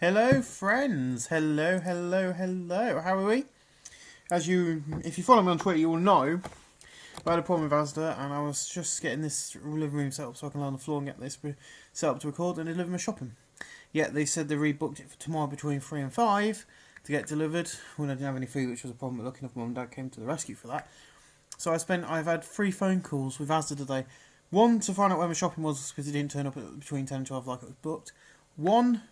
Hello friends, hello, how are we? If you follow me on Twitter, you will know I had a problem with Asda and I was just getting this living room set up so I can lie on the floor and get this set up to record and deliver my shopping. Yet they said they rebooked it for tomorrow between 3 and 5 to get delivered when I didn't have any food, which was a problem, but lucky enough Mum and Dad came to the rescue for that. So I've had 3 phone calls with Asda today. One to find out where my shopping was because it didn't turn up between 10 and 12 like it was booked. One,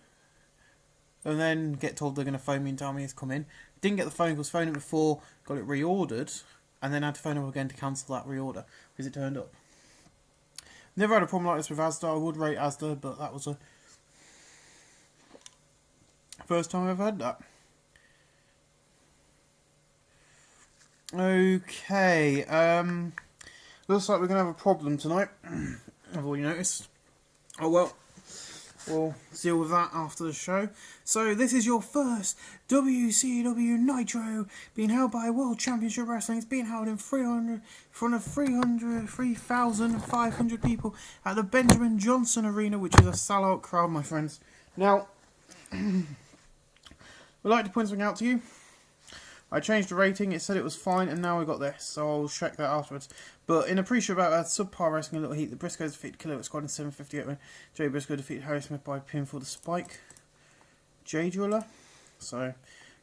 and then get told they're going to phone me and tell me it's come in. Didn't get the phone calls, phoned it before, got it reordered, and then had to phone them again to cancel that reorder because it turned up. Never had a problem like this with Asda. I would rate Asda, but that was the first time I've had that. Okay, looks like we're going to have a problem tonight. I've already noticed. Oh well. We'll deal with that after the show. So this is your first WCW Nitro being held by World Championship Wrestling. It's being held in front of 3,500 people at the Benjamin Johnson Arena, which is a sellout crowd, my friends. Now, I'd like to point something out to you. I changed the rating, it said it was fine, and now we got this, so I'll check that afterwards. But in a pre-show about subpar wrestling, a little heat, the Briscoes defeated Killer Squad in 7:58 when Jay Briscoe defeated Harry Smith by pinfall the Spike J Driller. So,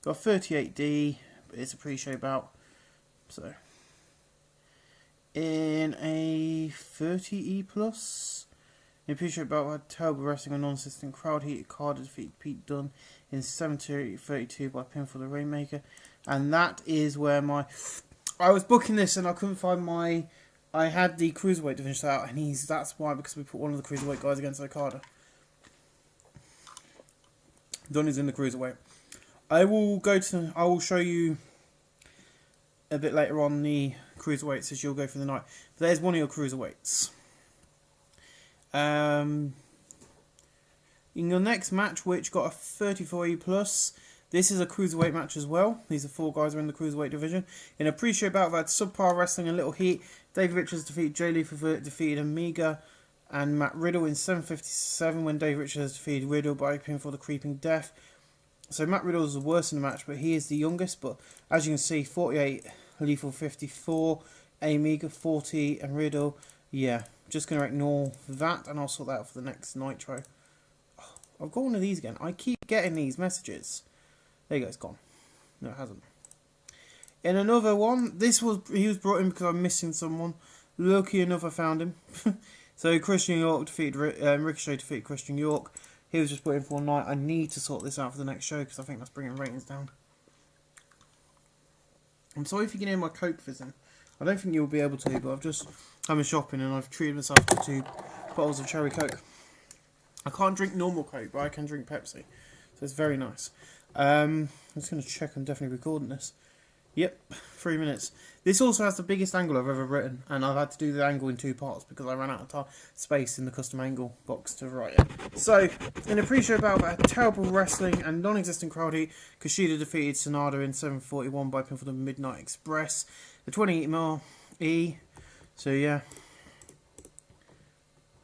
got 38D, but it's a pre-show bout. So, in a 30E plus, in a pre-show bout, I had terrible wrestling, a non-assistant crowd heated card to defeat Pete Dunne in 7:32 by pinfall the Rainmaker. And that is where I was booking this and I couldn't find I had the Cruiserweight division set out, and that's why, because we put one of the Cruiserweight guys against Okada. Dunne is in the Cruiserweight. I will show you a bit later on the Cruiserweights as you'll go for the night. There's one of your Cruiserweights. In your next match, which got a 34E plus, this is a Cruiserweight match as well. These are 4 guys who are in the Cruiserweight division. In a pre-show bout, I've had subpar wrestling, a little heat. Dave Richards defeated Jay Lethal, defeated Amiga and Matt Riddle in 7:57 when Dave Richards defeated Riddle by pinfall the Creeping Death. So Matt Riddle is the worst in the match, but he is the youngest. But as you can see, 48, Lethal 54, Amiga 40, and Riddle. Yeah, just going to ignore that, and I'll sort that out for the next Nitro. Oh, I've got one of these again. I keep getting these messages. There you go, it's gone. No, it hasn't. In another one, he was brought in because I'm missing someone. Lucky enough, I found him. So Christian York defeated Ricochet defeated Christian York. He was just put in for one night. I need to sort this out for the next show because I think that's bringing ratings down. I'm sorry if you can hear my Coke fizzing. I don't think you'll be able to, but I've just come shopping and I've treated myself to 2 bottles of cherry Coke. I can't drink normal Coke, but I can drink Pepsi. So it's very nice. I'm just going to check I'm definitely recording this. Yep, 3 minutes. This also has the biggest angle I've ever written, and I've had to do the angle in 2 parts because I ran out of space in the custom angle box to write it. So, in a pre-show bout, I had terrible wrestling and non-existent crowd heat. Kushida defeated Sonata in 7:41 by pinfall the Midnight Express. The 20E. So, yeah.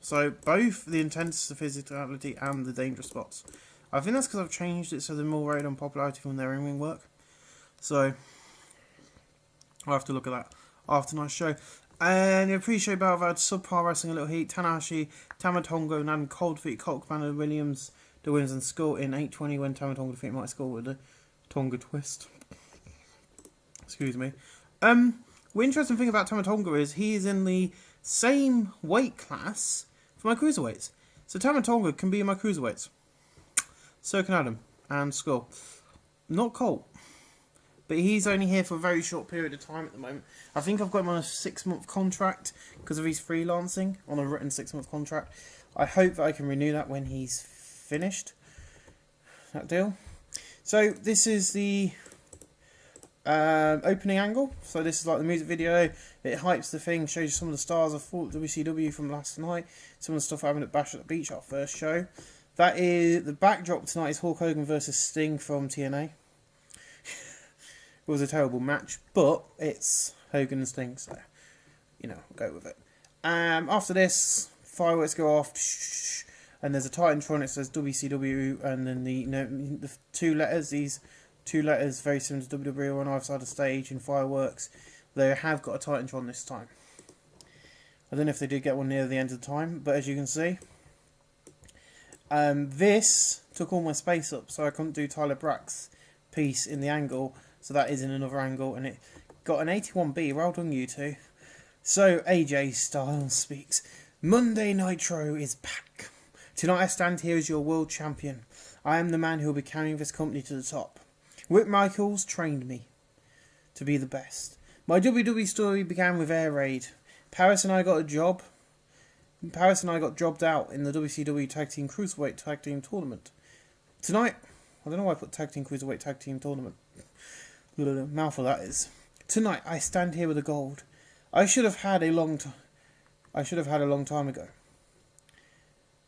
So, both the intense physicality and the dangerous spots. I think that's because I've changed it so they're more rated on popularity from their in-ring work. So, I'll have to look at that after tonight's show. And in a pre-show bout, I've had subpar wrestling, a little heat. Tanahashi, Tamatonga, and Adam Cole defeat Colt Cabana and Williams, the winners and Skull in 8:20 when Tamatonga defeated Mike Skull with a Tonga twist. Excuse me. The interesting thing about Tamatonga is he is in the same weight class for my cruiserweights. So Tamatonga can be in my cruiserweights. So can Adam and Skull. Not Colt. But he's only here for a very short period of time at the moment. I think I've got him on a 6-month contract because of his freelancing, on a written 6-month contract. I hope that I can renew that when he's finished that deal. So this is the opening angle. So this is like the music video. It hypes the thing, shows you some of the stars of WCW from last night. Some of the stuff happened at Bash at the Beach, our first show. That is the backdrop tonight is Hulk Hogan versus Sting from TNA. It was a terrible match, but it's Hogan and Sting, so you know, go with it. After this, fireworks go off. and there's a Titantron that says WCW, and then the two letters, these two letters very similar to WWE, are on either side of the stage in fireworks. They have got a Titantron this time. I don't know if they did get one near the end of the time, but as you can see, this took all my space up, so I couldn't do Tyler Brack's piece in the angle, so that is in another angle, and it got an 81B. Well done, you two. So AJ Styles speaks. Monday Nitro is back. Tonight I stand here as your world champion. I am the man who will be carrying this company to the top. Whit Michaels trained me to be the best. My WWE story began with Air Raid. Paris and I got jobbed out in the WCW Tag Team Cruiserweight Tag Team Tournament. Tonight, I don't know why I put Tag Team Cruiserweight Tag Team Tournament. Mouthful that is. Tonight I stand here with the gold. I should have had a long time ago.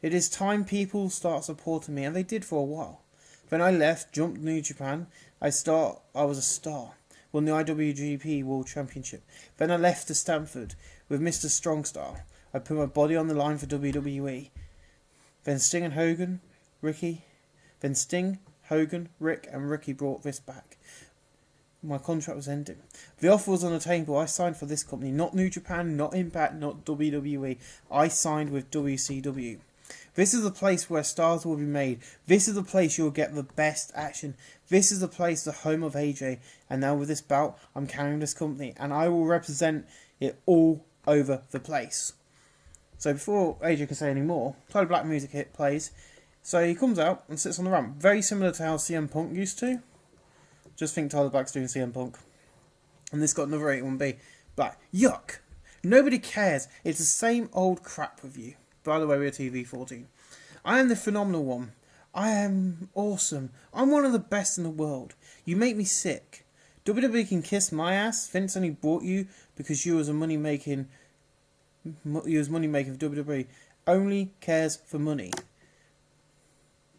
It is time people start supporting me, and they did for a while. When I left, jumped New Japan, I was a star. Won the IWGP World Championship. Then I left to Stanford with Mr. Strongstar. I put my body on the line for WWE. Then Sting, Hogan, Rick, and Ricky brought this back. My contract was ending. The offer was on the table. I signed for this company. Not New Japan, not Impact, not WWE. I signed with WCW. This is the place where stars will be made. This is the place you'll get the best action. This is the place, the home of AJ. And now with this bout, I'm carrying this company. And I will represent it all over the place. So before AJ can say any more, Tyler Black music hit plays. So he comes out and sits on the ramp. Very similar to how CM Punk used to. Just think Tyler Black's doing CM Punk. And this got another 81B. Black. Yuck. Nobody cares. It's the same old crap with you. By the way, we're TV14. I am the phenomenal one. I am awesome. I'm one of the best in the world. You make me sick. WWE can kiss my ass. Vince only bought you because you was money making for WWE. Only cares for money.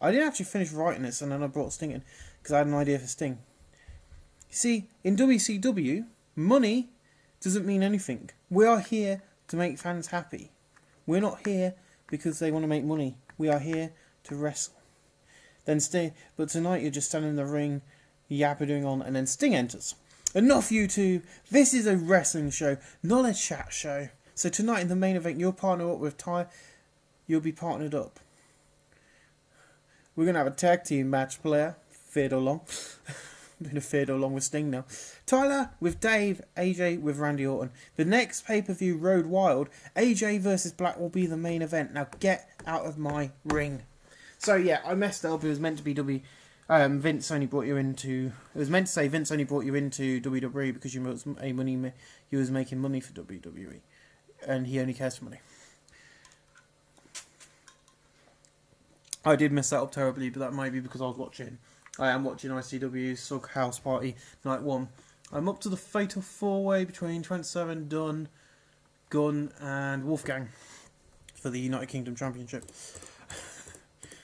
I didn't actually finish writing this, and then I brought Sting in because I had an idea for Sting. You see, in WCW, money doesn't mean anything. We are here to make fans happy. We're not here because they want to make money. We are here to wrestle. Then Sting, but tonight you're just standing in the ring, yapping on, and then Sting enters. Enough, you two. This is a wrestling show, not a chat show. So tonight in the main event, you'll partner up with Ty. You'll be partnered up. We're going to have a tag team match, player. Theodore Long. I'm doing a Theodore Long with Sting now. Tyler with Dave, AJ with Randy Orton. The next pay-per-view, Road Wild, AJ versus Black will be the main event. Now get out of my ring. So yeah, I messed up. It was meant to be Vince only brought you into. It was meant to say Vince only brought you into WWE because you was making money for WWE, and he only cares for money. I did mess that up terribly, but that might be because I am watching ICW Sug House Party Night 1. I'm up to the Fatal 4-Way between 27, Dunn, Gunn, and Wolfgang for the United Kingdom Championship.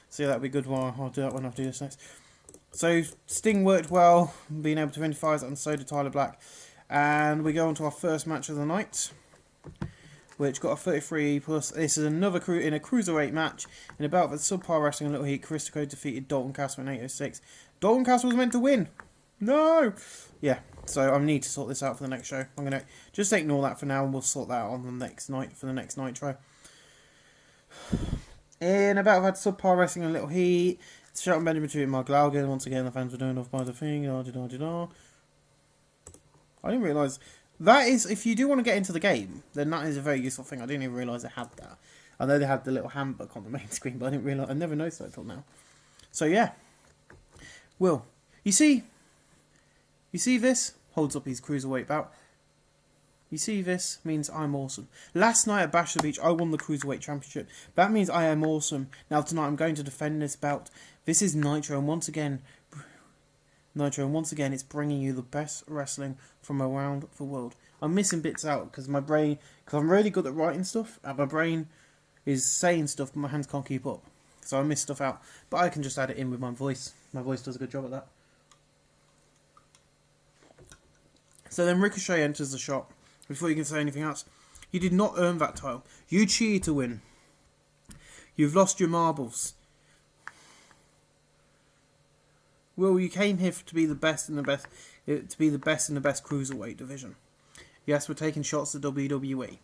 So yeah, that'll be good. I'll do that when I do this next. So Sting worked well, being able to identify that, and so did Tyler Black. And we go on to our first match of the night, which got a 33 plus. This is another in a cruiserweight match in about the subpar wrestling and little heat. Christico defeated Dalton Castle in 806. Dalton Castle was meant to win. No. Yeah. So I need to sort this out for the next show. I'm gonna just ignore that for now, and we'll sort that out on the next night for the next Nitro. In about I've had subpar wrestling and little heat. Shelton Benjamin between Mark Laugen. Once again, the fans were doing off by the thing. I didn't realise. That is, if you do want to get into the game, then that is a very useful thing. I didn't even realise they had that. I know they had the little handbook on the main screen, but I didn't realise. I never noticed that until now. So yeah, Will, you see this? Holds up his cruiserweight bout. You see this means I'm awesome. Last night at Bash the Beach, I won the cruiserweight championship. That means I am awesome. Now tonight I'm going to defend this belt. This is Nitro, and once again, it's bringing you the best wrestling from around the world. I'm missing bits out because I'm really good at writing stuff, and my brain is saying stuff, but my hands can't keep up. So I miss stuff out, but I can just add it in with my voice. My voice does a good job at that. So then Ricochet enters the shop. Before you can say anything else, you did not earn that title. You cheated to win. You've lost your marbles. Will, you came here to be the best in the best, to be the best in the best cruiserweight division. Yes, we're taking shots at WWE,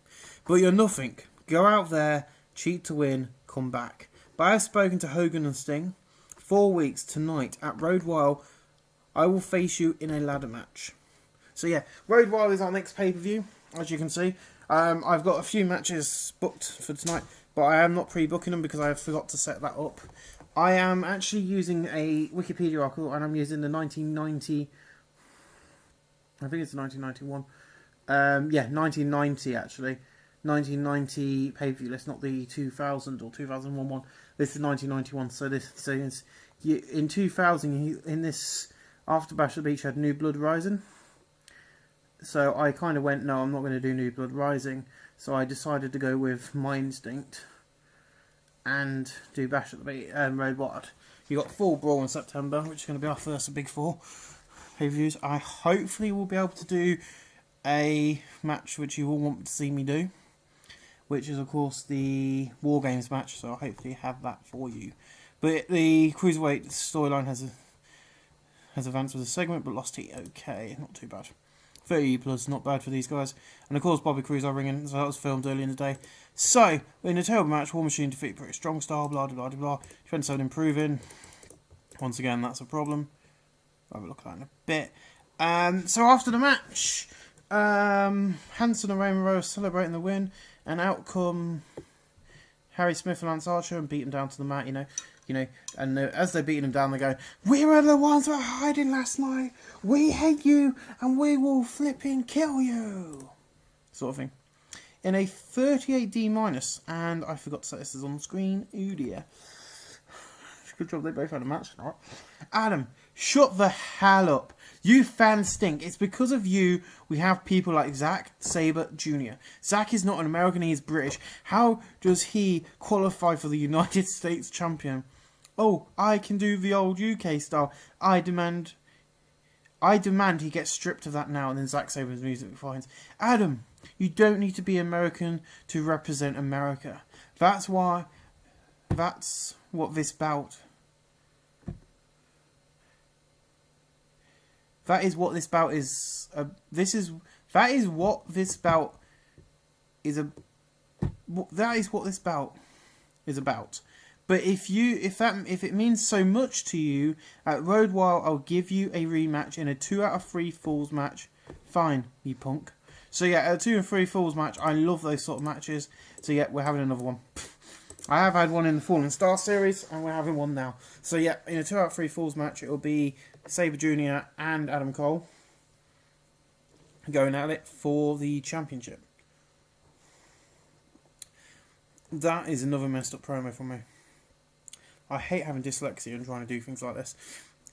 but you're nothing. Go out there, cheat to win, come back. But I have spoken to Hogan and Sting. 4 weeks tonight at Road Wild. I will face you in a ladder match. So yeah, Road Wild is our next pay-per-view, as you can see. I've got a few matches booked for tonight, but I am not pre-booking them because I forgot to set that up. I am actually using a Wikipedia article, and I'm using the 1990... I think it's 1991. 1990 actually. 1990 pay-per-view list, not the 2000 or 2001 one. This is 1991. In 2000, in this after Bash at the Beach, had New Blood Rising. So I kind of went, no, I'm not going to do New Blood Rising. So I decided to go with My Instinct and do Bash at the Beach Road Wild. You got Full Brawl in September, which is going to be our first of Big Four pay-per-views. I hopefully will be able to do a match which you all want to see me do, which is of course the War Games match, so I'll hopefully have that for you. But the Cruiserweight storyline has advanced with a segment, but lost to okay, not too bad. 30 plus, not bad for these guys. And of course Bobby Cruise are ringing, so that was filmed early in the day. So, in a terrible match, War Machine defeat Pretty Strong Style, blah blah blah blah. Defense zone improving. Once again, that's a problem. I'll have a look at that in a bit. So after the match, Hanson and Raymond Rose celebrating the win, and out come Harry Smith and Lance Archer and beat him down to the mat, you know, and as they're beating him down, they go, "We were the ones who were hiding last night. We hate you, and we will flipping kill you," sort of thing. In a 38D-, and I forgot to set this as on screen. Ooh dear. Good job they both had a match tonight. Adam, shut the hell up. You fans stink. It's because of you we have people like Zack Sabre Jr. Zack is not an American, he is British. How does he qualify for the United States champion? Oh, I can do the old UK style. I demand he gets stripped of that now, and then Zack Sabre's music finds. Adam, you don't need to be American to represent America. That's what this bout... That is what this bout is. That is what this bout is about. But if it means so much to you, at Road Wild, I'll give you a rematch in a 2 out of 3 falls match. Fine, you punk. So yeah, a 2 and 3 falls match. I love those sort of matches. So yeah, we're having another one. I have had one in the Fallen Star series, and we're having one now. So yeah, in a 2 out of 3 falls match, it will be Sabre Jr. and Adam Cole going at it for the championship. That is another messed up promo from me. I hate having dyslexia and trying to do things like this.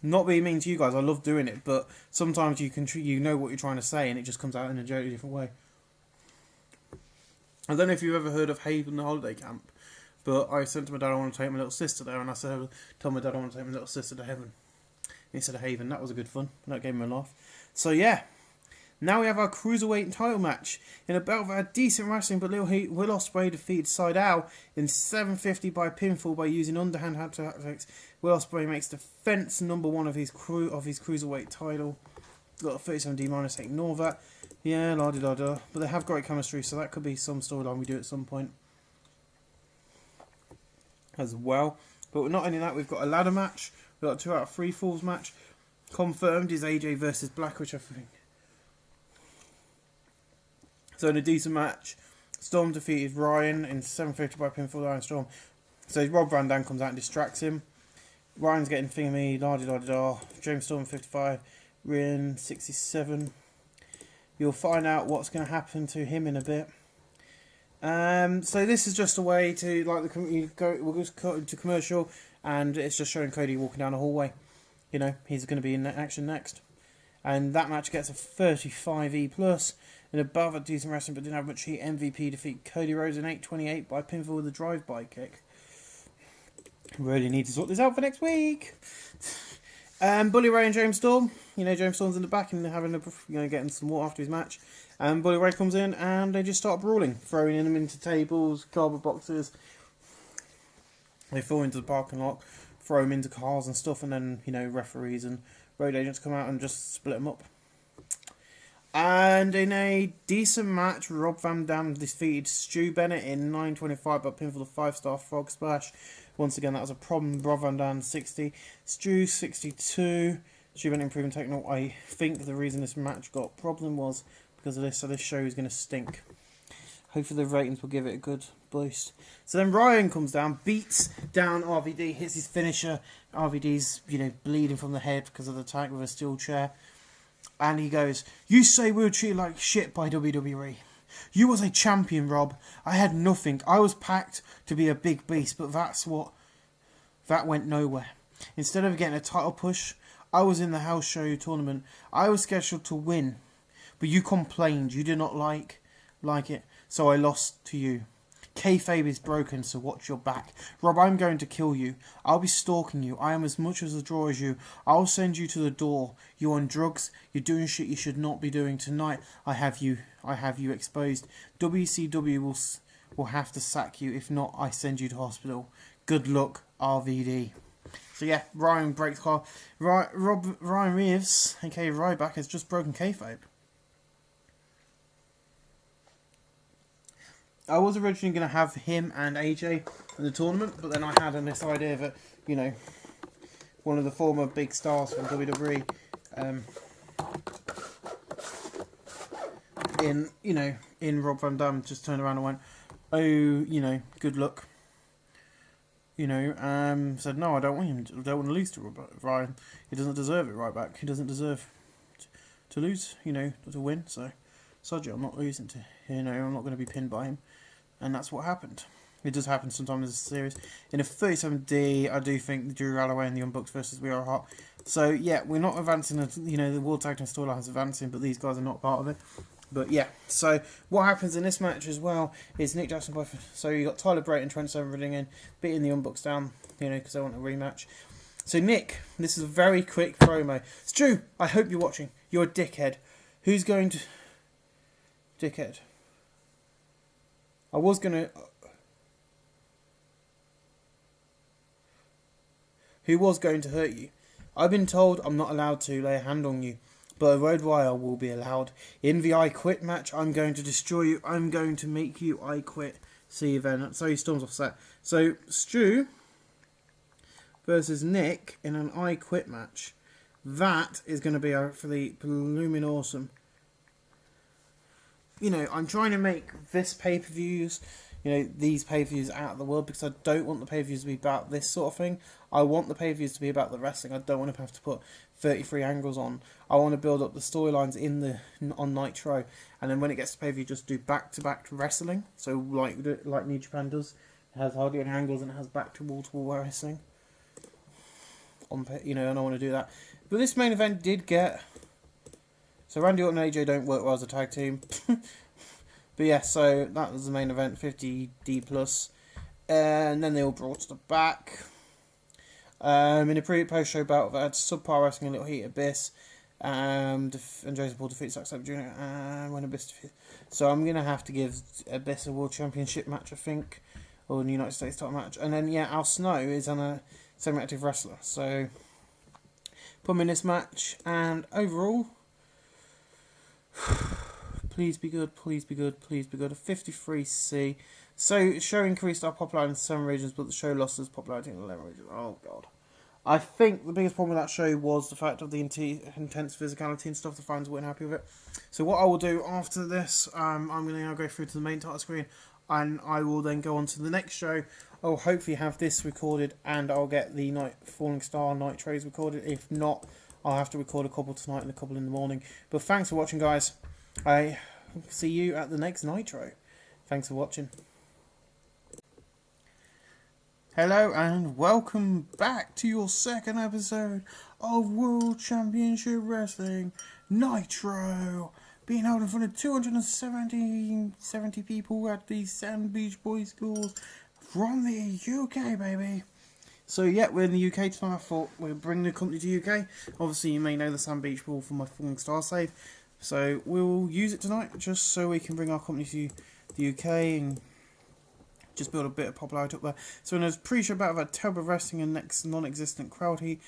Not being mean to you guys, I love doing it, but sometimes you know what you're trying to say, and it just comes out in a totally different way. I don't know if you've ever heard of Haven Holiday Camp, but I said to my dad I want to take my little sister there, and I told my dad I want to take my little sister to heaven instead of Haven. That was a good fun. That gave me a laugh. So yeah, now we have our Cruiserweight title match in a belt that had decent wrestling, but Will Ospreay defeated Sydal in 750 by pinfall by using underhand tactics. Will Ospreay makes defense number 1 of his Cruiserweight title. Got a 37D-, ignore that. Yeah, la-di-da-da. But they have great chemistry, so that could be some storyline we do at some point as well. But not only that, we've got a ladder match. We've got a 2 out of 3 falls match. Confirmed is AJ versus Black, which I think. So in a decent match, Storm defeated Ryan in 750 by pinfall. Ryan Storm. So Rob Van Dam comes out and distracts him. Ryan's getting thingy, la-di-da-da-da. James Storm 55, Ryan 67. You'll find out what's going to happen to him in a bit. So this is just a way to, like, we'll just go to commercial, and it's just showing Cody walking down a hallway. You know, he's going to be in action next. And that match gets a 35E+, and above at decent wrestling, but didn't have much heat. MVP defeat Cody Rhodes in 828 by pinfall with a drive-by kick. Really need to sort this out for next week. Bully Ray and James Storm. You know, James Storm's in the back and getting some water after his match. And Bully Ray comes in and they just start brawling, throwing them into tables, cardboard boxes. They fall into the parking lot, throw them into cars and stuff, and then, you know, referees and road agents come out and just split them up. And in a decent match, Rob Van Dam defeated Stu Bennett in 9:25 by pinfall the 5-star frog splash. Once again, that was a problem. Rob Van Dam 60, Stu 62. Stu Bennett improving technical. I think the reason this match got a problem was because of this, so this show is going to stink. Hopefully the ratings will give it a good boost. So then Ryan comes down, beats down RVD, hits his finisher. RVD's, you know, bleeding from the head because of the attack with a steel chair. And he goes, "You say we were treated like shit by WWE. You was a champion, Rob. I had nothing. I was packed to be a big beast, but that went nowhere. Instead of getting a title push, I was in the house show tournament. I was scheduled to win, but you complained. You did not like it, so I lost to you. Kayfabe is broken, so watch your back. Rob, I'm going to kill you. I'll be stalking you. I am as much as a draw as you. I'll send you to the door. You're on drugs. You're doing shit you should not be doing. Tonight, I have you exposed. WCW will have to sack you. If not, I send you to hospital. Good luck, RVD." So yeah, Ryan breaks car. Ryan Reeves, aka Ryback, has just broken kayfabe. I was originally going to have him and AJ in the tournament, but then I had this idea that, you know, one of the former big stars from WWE, in Rob Van Dam, just turned around and went, "Oh, you know, good luck." You know, said, "No, I don't want him. I don't want to lose to Ryan. He doesn't deserve it, right back. He doesn't deserve to lose, you know, to win. So, Sodja, I'm not losing to, you know, I'm not going to be pinned by him." And that's what happened. It does happen sometimes in a series. In a 37D, I do think Drew Galloway and the Unboxed versus We Are Hot. So, yeah, we're not advancing, you know, the World Tag Team storyline is advancing, but these guys are not part of it. But, yeah, so what happens in this match as well is Nick Jackson, so you got Tyler Bate and Trent Seven in, beating the Unboxed down, you know, because they want a rematch. So, Nick, this is a very quick promo. Stu, I hope you're watching. You're a dickhead. Who's going to... Dickhead. I was going to... Who was going to hurt you? I've been told I'm not allowed to lay a hand on you, but a road wire will be allowed. In the I Quit match, I'm going to destroy you. I'm going to make you I Quit. See you then. So he storms off set. So Stu versus Nick in an I Quit match. That is going to be for the blooming awesome. You know, I'm trying to make this pay-per-views, you know, these pay-per-views out of the world, because I don't want the pay-per-views to be about this sort of thing. I want the pay-per-views to be about the wrestling. I don't want to have to put 33 angles on. I want to build up the storylines on Nitro, and then when it gets to pay-per-view, just do back-to-back wrestling. So like New Japan does, it has hardly any angles and it has back-to-wall wrestling. You know, and I want to do that. But this main event did get... So Randy Orton and AJ don't work well as a tag team. But yeah, so that was the main event, 50D+. And then they all brought to the back. In a post-show battle, they had subpar wrestling, a little heat Abyss. And Jason Paul defeats Zack Sabre Jr. And when Abyss defeats... So I'm going to have to give Abyss a World Championship match, I think. Or a United States title match. And then, yeah, Al Snow is on a semi-active wrestler. So, put him in this match. And overall... Please be good, please be good, please be good. A 53C. So, show increased our popularity in 7 regions, but the show lost its popularity in 11 regions. Oh, God. I think the biggest problem with that show was the fact of the intense physicality and stuff. The fans weren't happy with it. So, what I will do after this, I'm going to now go through to the main title screen, and I will then go on to the next show. I'll hopefully have this recorded, and I'll get the Falling Star Nitros recorded. If not, I'll have to record a couple tonight and a couple in the morning. But thanks for watching, guys. I see you at the next Nitro. Thanks for watching. Hello and welcome back to your second episode of World Championship Wrestling Nitro. Being held in front of 270 people at the Sand Beach Boys Schools from the UK, baby. So yeah, we're in the UK tonight. I thought we'd bring the company to UK. Obviously, you may know the Sand Beach Ball from my Falling Star save. So we'll use it tonight just so we can bring our company to the UK and just build a bit of popularity up there. So in a pre-show battle about terrible wrestling and next non-existent crowd heat,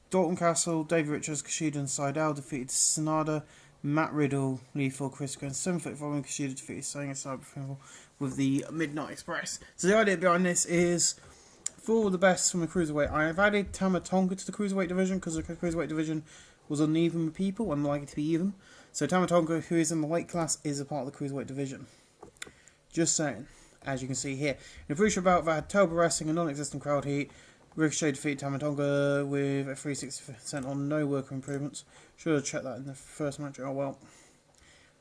Dalton Castle, David Richards, Kushida and Seidel defeated Sonada, Matt Riddle, Lethal, Chris Grant, 7 foot following Kushida defeated Saying Cyber with the Midnight Express. So the idea behind this is for the best from the Cruiserweight. I have added Tama Tonga to the Cruiserweight division because the Cruiserweight division was uneven with people and like it to be even. So Tama Tonga, who is in the weight class, is a part of the Cruiserweight division. Just saying. As you can see here. In a pre-show bout that had terrible wrestling and non-existent crowd heat, Ricochet defeated Tama Tonga with a 360% on no worker improvements. Should have checked that in the first match. Oh well.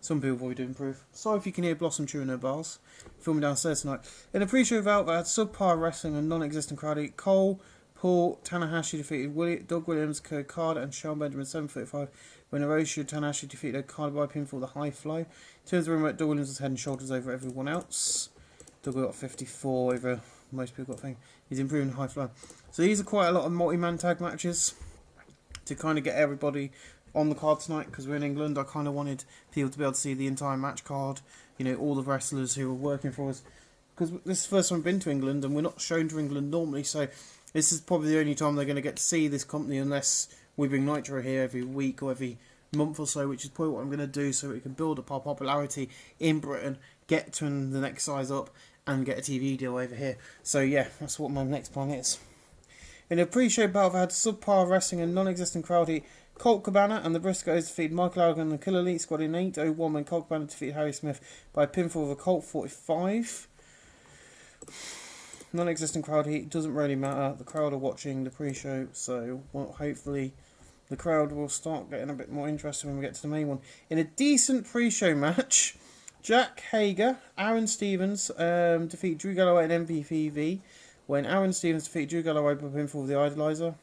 Some people probably do improve. Sorry if you can hear Blossom chewing her bars. Filming downstairs tonight. In a pre-show bout that had subpar wrestling and non-existent crowd heat, Cole, Paul, Tanahashi defeated Doug Williams, Okada and Sean Benjamin 7:35. When Hiroshi Tanahashi defeated Okada by pinfall, the high fly. In terms of remote, Doug Williams was head and shoulders over everyone else. Doug got 54 over most people got a thing. He's improving high fly. So these are quite a lot of multi-man tag matches to kind of get everybody on the card tonight, because we're in England. I kind of wanted people to be able to see the entire match card, you know, all the wrestlers who are working for us, because this is the first time I've been to England and we're not shown to England normally, so this is probably the only time they're going to get to see this company unless we bring Nitro here every week or every month or so, which is probably what I'm going to do so we can build up our popularity in Britain, get to the next size up and get a TV deal over here. So yeah, that's what my next plan is. In a pre-show battle that had subpar wrestling and non-existent crowd heat, Colt Cabana and the Briscoes defeated Michael Elgin and the Killer Elite Squad in 8:01 when Colt Cabana defeated Harry Smith by a pinfall of a Colt 45. Non-existent crowd heat doesn't really matter. The crowd are watching the pre-show, so hopefully the crowd will start getting a bit more interested when we get to the main one. In a decent pre-show match, Jack Hager, Aaron Stevens defeat Drew Galloway and MPPV when Aaron Stevens defeated Drew Galloway by pinfall of the Idolizer.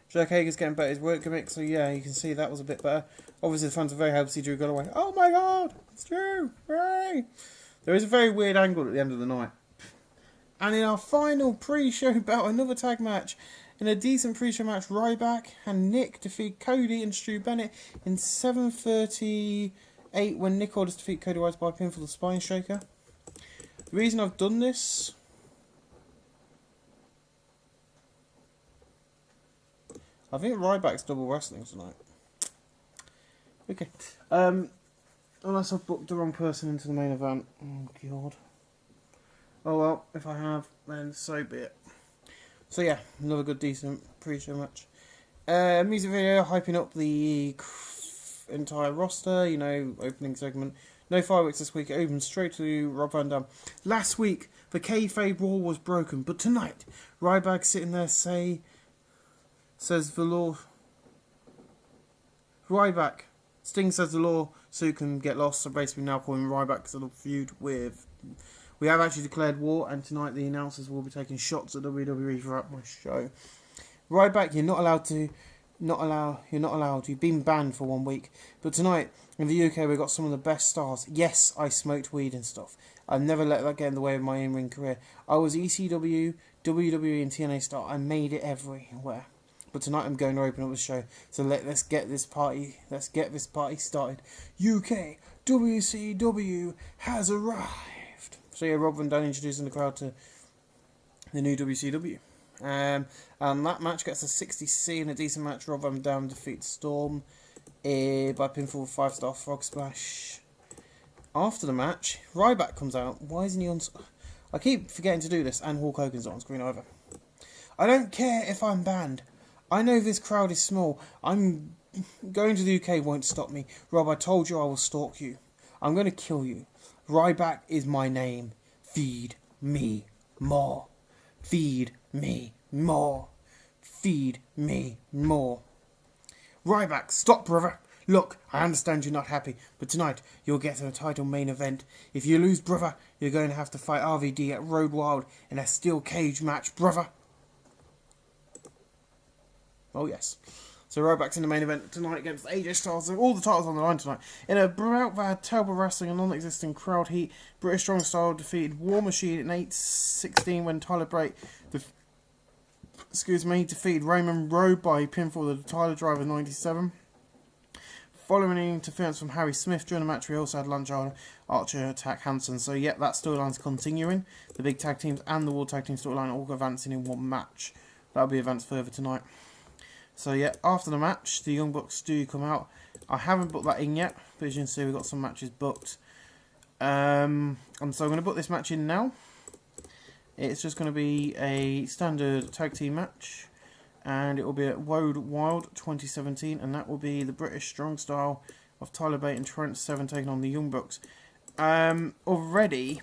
Jack Hager's getting better at his work gimmick, so yeah, you can see that was a bit better. Obviously the fans are very happy to see Drew Galloway. Oh my god, it's Drew! Hooray! There is a very weird angle at the end of the night. And in our final pre-show bout, another tag match. In a decent pre-show match, Ryback and Nick defeat Cody and Stu Bennett in 7:38 when Nick Aldis defeat Cody Rhodes by pinfall the Spine Shaker. The reason I've done this, I think Ryback's double wrestling tonight. Okay. Unless I've booked the wrong person into the main event. Oh god. Oh well, if I have, then so be it. So yeah, another good decent pre-show match. Music video hyping up the entire roster, you know, opening segment. No fireworks this week, it opens straight to Rob Van Dam. Last week, the kayfabe wall was broken, but tonight, Ryback sitting there says the law. Ryback. Sting says the lawsuit can get lost, so basically now calling Ryback because of the feud with. We have actually declared war, and tonight the announcers will be taking shots at WWE throughout my show. Ryback, you're not allowed. You've been banned for 1 week. But tonight, in the UK, we've got some of the best stars. Yes, I smoked weed and stuff. I've never let that get in the way of my in-ring career. I was ECW, WWE, and TNA star. I made it everywhere. But tonight I'm going to open up the show. So let's get this party started. UK WCW has arrived. So yeah, Rob Van Dam introducing the crowd to the new WCW. And that match gets a 60C in a decent match. Rob Van Dam defeats Storm by pinfall 5-star frog splash. After the match, Ryback comes out. Why isn't he on? I keep forgetting to do this, and Hulk Hogan's on screen either. I don't care if I'm banned. I know this crowd is small. I'm going to the UK won't stop me. Rob, I told you I will stalk you. I'm going to kill you. Ryback is my name. Feed me more. Feed me more. Feed me more. Ryback, stop, brother. Look, I understand you're not happy, but tonight you'll get a title main event. If you lose, brother, you're going to have to fight RVD at Road Wild in a steel cage match, brother. Oh, yes. So Ryback's in the main event tonight against AJ Styles. So all the titles on the line tonight. In a bout that had terrible wrestling and non-existing crowd heat, British Strong Style defeated War Machine in 8:16 when Tyler Bate defeated Raymond Rowe by pinfall of the Tyler Driver 97. Following an interference from Harry Smith during the match, we also had Lance Archer attack Hansen. So yeah, that storyline's continuing. The big tag teams and the World Tag Team storyline all advancing in one match. That'll be advanced further tonight. So yeah, after the match, the Young Bucks do come out. I haven't booked that in yet, but as you can see, we've got some matches booked. And so I'm going to book this match in now. It's just going to be a standard tag team match. And it will be at Road Wild 2017, and that will be the British Strong Style of Tyler Bate and Trent Seven taking on the Young Bucks. Already,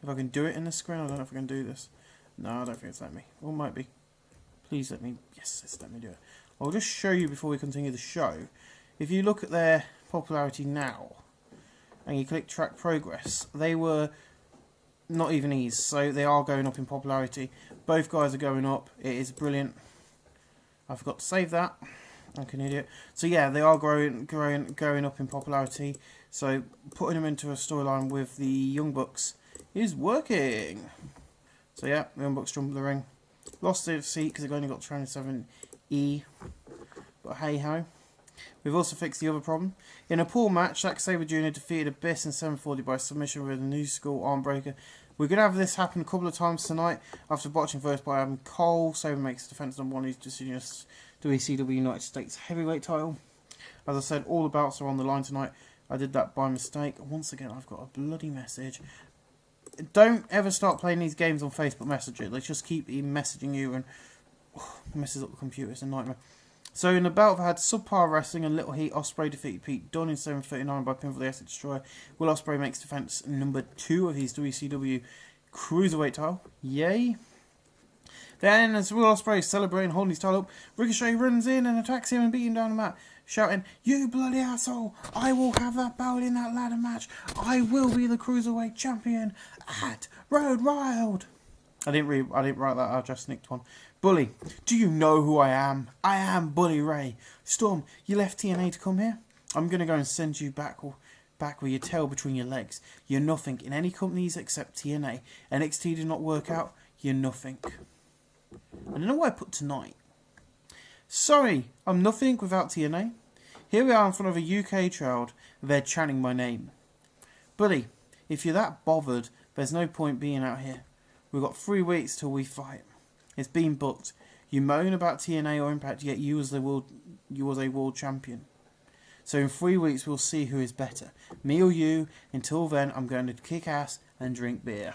if I can do it in the screen, I don't know if I can do this. No, I don't think it's let me. Or it might be. Please let me. Yes, it's let me do it. I'll just show you before we continue the show. If you look at their popularity now, and you click track progress, they were not even ease, so they are going up in popularity. Both guys are going up. It is brilliant. I forgot to save that. Like an idiot. So yeah, they are going up in popularity. So putting them into a storyline with the Young Bucks is working. So yeah, the Young Bucks jumped the ring. Lost their seat because they've only got 27E. But hey ho. We've also fixed the other problem. In a pool match, Zack Sabre Jr. defeated Abyss in 740 by submission with a new school arm breaker. We're going to have this happen a couple of times tonight. After botching first by Adam Cole, Sabre makes defense number 1. He's just WCW United States Heavyweight title. As I said, all the belts are on the line tonight. I did that by mistake. Once again, I've got a bloody message. Don't ever start playing these games on Facebook Messenger. They just keep messaging you and messes up the computer. It's a nightmare. So in the belt, I had Subpar Wrestling and Little Heat. Ospreay defeated Pete Dunne in 7:39 by pinfall the Acid Destroyer. Will Ospreay makes defense number 2 of his WCW Cruiserweight title. Yay! Then, as Will Ospreay is celebrating, holding his title up, Ricochet runs in and attacks him and beats him down the mat, shouting, "You bloody asshole! I will have that belt in that ladder match. I will be the Cruiserweight champion at Road Wild." I didn't write that. I just nicked one. Bully, do you know who I am? I am Bully Ray. Storm, you left TNA to come here? I'm going to go and send you back with your tail between your legs. You're nothing in any companies except TNA. NXT did not work out. You're nothing. I don't know why I put tonight. Sorry, I'm nothing without TNA. Here we are in front of a UK crowd. They're chanting my name. Bully, if you're that bothered, there's no point being out here. We've got 3 weeks till we fight. It's been booked. You moan about TNA or Impact, yet you was a world champion. So in 3 weeks we'll see who is better, me or you. Until then, I'm going to kick ass and drink beer.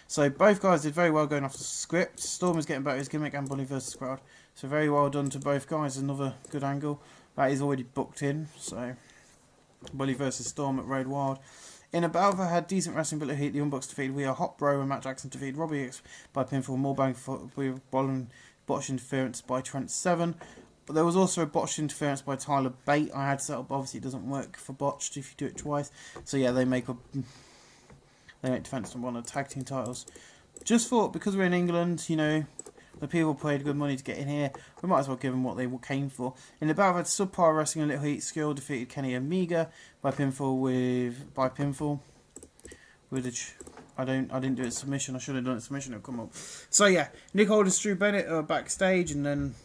So both guys did very well going off the script. Storm is getting back to his gimmick and Bully versus crowd. So very well done to both guys. Another good angle that is already booked in. So Bully versus Storm at Road Wild. In a battle that had decent wrestling but the Young Bucks defeated We Are Hot Bro and Matt Jackson defeated Robbie X by pinfall. More bang for botched interference by Trent Seven. But there was also a botched interference by Tyler Bate. I had set up. Obviously, it doesn't work for botched if you do it twice. So yeah, they make defense on one of the tag team titles. Just thought because we're in England, you know, the people paid good money to get in here. We might as well give them what they came for. In the battle, had Subpar Wrestling and Little Heat Skill defeated Kenny Omega by pinfall. I didn't do it submission. I should have done it submission. It'll come up. So yeah, Nick Aldis, Drew Bennett are backstage, and then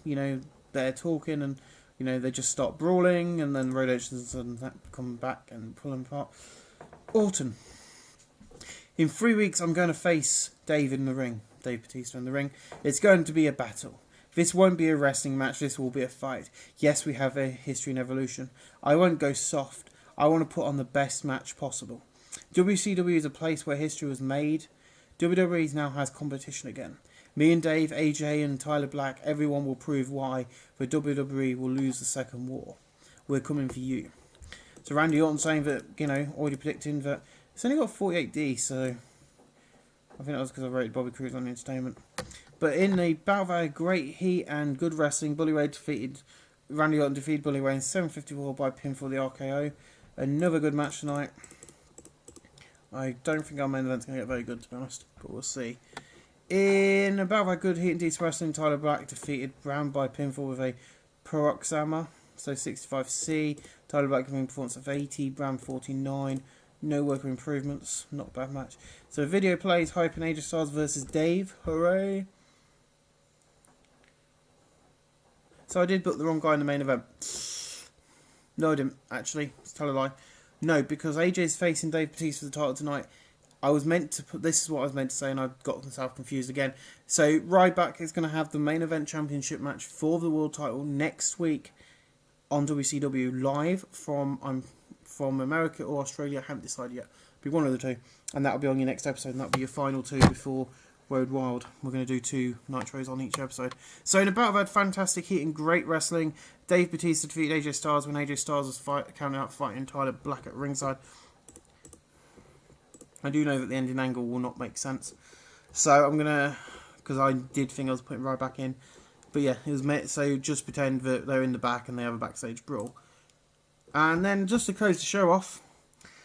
they're talking, and they just start brawling, and then Road Agents and that come back and pull them apart. Orton. In 3 weeks, I'm going to face Dave Bautista in the ring. It's going to be a battle. This won't be a wrestling match. This will be a fight. Yes, we have a history and evolution. I won't go soft. I want to put on the best match possible. WCW is a place where history was made. WWE now has competition again. Me and Dave, AJ and Tyler Black, everyone will prove why the WWE will lose the second war. We're coming for you. So Randy Orton saying that, already predicting that it's only got 48D, so I think that was because I rated Bobby Cruise on the entertainment. But in the battle that had great heat and good wrestling, Randy Orton defeated Bully Ray in 7:54 by pinfall the RKO. Another good match tonight. I don't think our main event's going to get very good, to be honest, but we'll see. In a battle that good heat and decent wrestling, Tyler Black defeated Brown by pinfall with a Paroxysma, so 65C. Tyler Black giving a performance of 80, Brown 49. No worker improvements. Not a bad match. So video plays Hype and AJ Styles versus Dave. Hooray. So I did book the wrong guy in the main event. No, I didn't, actually. It's tell a lie. No, because AJ's facing Dave Batista for the title tonight. I was meant to put... This is what I was meant to say, and I got myself confused again. So, Ryback is going to have the main event championship match for the world title next week on WCW live from America or Australia. I haven't decided yet. It'll be one of the two. And that'll be on your next episode, and that'll be your final two before Road Wild. We're going to do 2 Nitros on each episode. So, in the battle, I've had fantastic heat and great wrestling. Dave Batista defeated AJ Styles when AJ Styles was counting out fighting Tyler Black at ringside. I do know that the ending angle will not make sense. So I'm going to... Because I did think I was putting Ryback in. But yeah, it was meant... So just pretend that they're in the back and they have a backstage brawl. And then just to close the show off.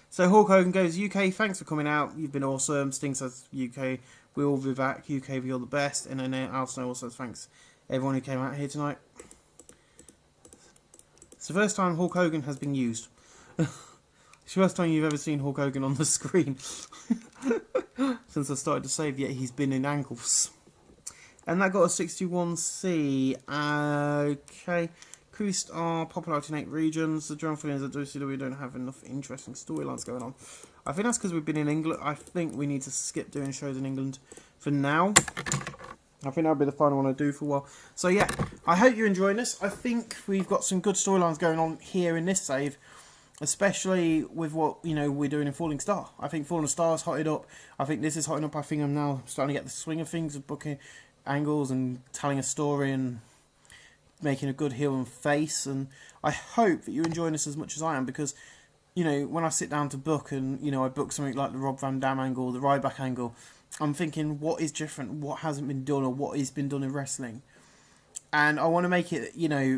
So Hulk Hogan goes, UK, thanks for coming out. You've been awesome. Sting says, UK, we'll be back. UK, you're the best. And then Al Snow also says, thanks everyone who came out here tonight. It's the first time Hulk Hogan has been used. It's the first time you've ever seen Hulk Hogan on the screen. Since I started to save, yet he's been in angles. And that got a 61C. Okay. Increased our popularity in 8 regions. The general feeling is that WCW don't have enough interesting storylines going on. I think that's because we've been in England. I think we need to skip doing shows in England for now. I think that'll be the final one I do for a while. So yeah, I hope you're enjoying this. I think we've got some good storylines going on here in this save, especially with what we're doing in Falling Star. I think Falling Star's hotted up. I think this is hotting up. I think I'm now starting to get the swing of things, of booking angles and telling a story and making a good heel and face. And I hope that you're enjoying this as much as I am, because when I sit down to book and I book something like the Rob Van Dam angle, the Ryback angle, I'm thinking, what is different? What hasn't been done, or what has been done in wrestling? And I want to make it,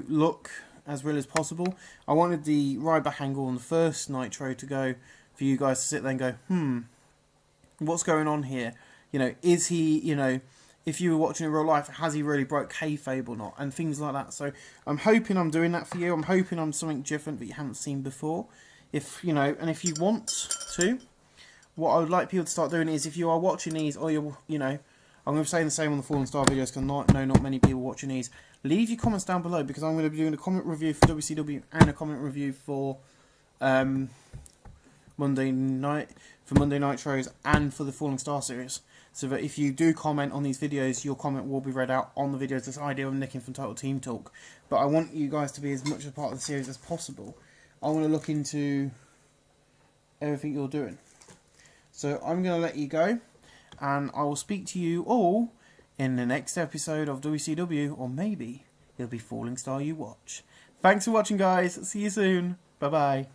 look as real as possible. I wanted the Ryback angle on the first Nitro to go, for you guys to sit there and go, what's going on here? Is he, if you were watching in real life, has he really broke kayfabe or not? And things like that. So I'm hoping I'm doing that for you. I'm hoping I'm something different that you haven't seen before. And if you want to, what I would like people to start doing is, if you are watching these, or I'm going to be saying the same on the Fallen Star videos, because I know not many people watching these, leave your comments down below, because I'm going to be doing a comment review for WCW and a comment review for Monday Nitros and for the Falling Star series. So that if you do comment on these videos, your comment will be read out on the videos. This idea of nicking from Total Team Talk. But I want you guys to be as much a part of the series as possible. I want to look into everything you're doing. So I'm going to let you go, and I will speak to you all in the next episode of WCW, or maybe it'll be Falling Star you watch. Thanks for watching, guys. See you soon. Bye-bye.